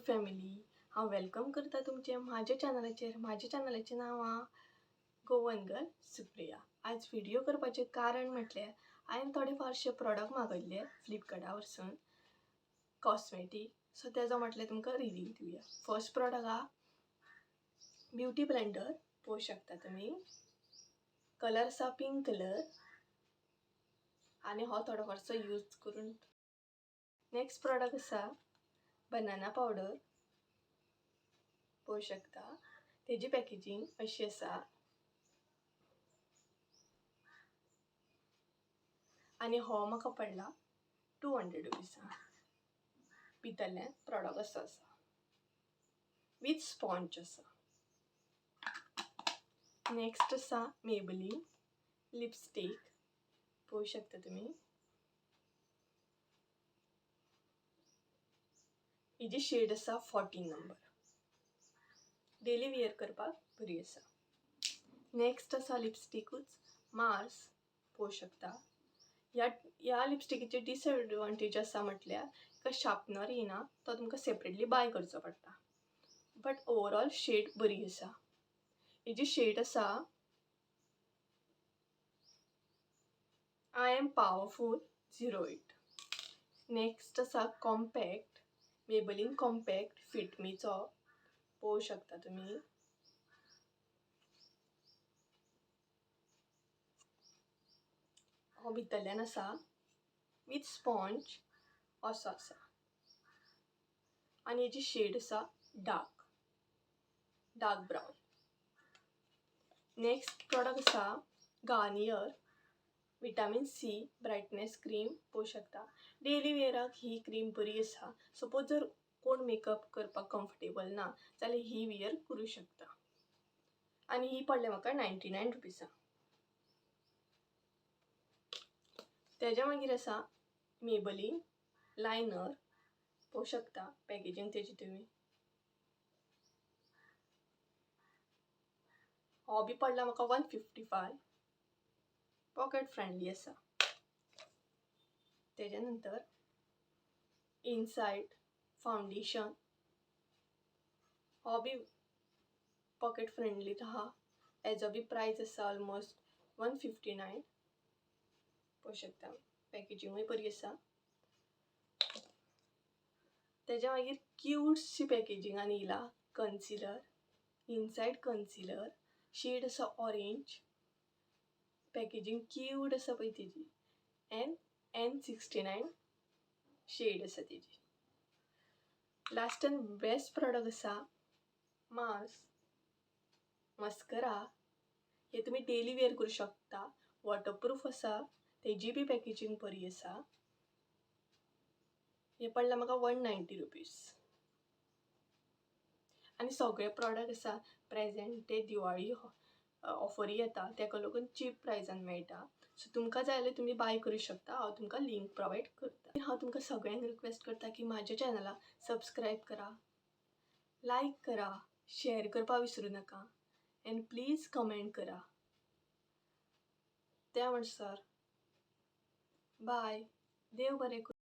Family, हांव welcome करता तुमचे माझ्या चॅनलाचेर. माझ्या चॅनलाचें नांव गोवन गर्ल सुप्रिया. आज व्हिडिओ करपाचें कारण म्हटल्यार हांवें थोडे फारशे प्रोडक्ट मागयल्ले फ्लिपकार्टा वरसून कॉस्मेटीक. सो तेजो म्हटल्यार तुमकां रिव्यू दिवया. फर्स्ट प्रोडक्ट हा ब्युटी ब्लेंडर. पळोवंक शकता तुमी. कलर आसा पिंक कलर आनी हो थोडो फारसो यूज करून. नेक्स्ट प्रोडक्ट आसा बनाना पावडर. पळोवंक शकता तेजी पॅकेजींग अशी आसा आनी हो म्हाका पडला 200 रुपीजां. भितरल्यान प्रोडक्ट असो आसा विथ स्पॉन्ज आसा. नेक्स्ट आसा मेबेलिन लिपस्टिक. पळोवंक शकता तुमी. हिजी शेड आसा 14 नंबर. डेली वेअर करपाक बरी आसा. नेक्स्ट आसा लिपस्टिकूच मार्स. पळोवंक शकता. ह्या लिपस्टिकीचे डिसएडवांटेज आसा म्हटल्यार ताका शार्पनर येना, तो तुमकां सेपरेटली बाय करचो पडटा. बट ओवरऑल शेड बरी आसा. हिजी शेड आसा आय एम पॉवरफुल 08. नेक्स्ट आसा कॉम्पॅक्ट मेबेलिन कॉम्पॅक्ट फिट मीचो. पळोवंक शकता तुमी. हो भितरल्यान आसा विथ स्पॉन्ज असो आसा आनी हेजी शेड आसा डार्क ब्रावन. नेक्स्ट प्रोडक्ट आसा Garnier vitamin C brightness cream. पळोवंक शकता. डेली वेअराक ही क्रीम बरी आसा. सपोज जर कोण मेकअप करपाक कम्फर्टेबल ना जाल्यार ही वेअर करूं शकता. आनी ही पडले म्हाका 99 रुपीजां. तेज्या मागीर आसा मेबेलिन लायनर. पळोवंक शकता पॅकेजींग तेजी तुमी. हो बी पडला म्हाका 155. पॉकेट फ्रेंडली आसा. तेज्या नंतर इनसायड फाउंडेशन. हो बी पॉकेट फ्रेंडली आहा. हेजो बी प्राइस आसा ऑलमोस्ट 159. पळोवंक शकता पॅकेजींगूय बरी आसा. तेज्या मागीर क्यूटशी पॅकेजींग आनी इला कन्सिलर. इनसायड कन्सिलर शेड आसा ऑरेंज. पॅकेजींग क्यूट आसा पळय तेजी. N69 शेड आसा तेजी. लास्ट एंड बेस्ट प्रोडक्ट आसा मस्करा. हे तुमी डेली वेअर करूं शकता. वॉटरप्रूफ आसा. तेजी बी पॅकेजींग बरी आसा. हे पडला म्हाका 190 रुपीज. आनी सगळे प्रोडक्ट आसा प्रेझेंट ते दिवाळी ऑफरी येता तेका लागून चीप प्रायसान मेळटा. सो तुमकां जाय जाल्यार तुमी बाय करूं शकता. हांव तुमकां लिंक प्रोवायड करता. हांव तुमकां सगळ्यांक रिक्वेस्ट करता की म्हाज्या चॅनलाक सबस्क्रायब करा, लायक करा, शेअर करपाक विसरूं नाका एंड प्लीज कमेंट करा. त्या म्हणसर बाय. देव बरें करूं.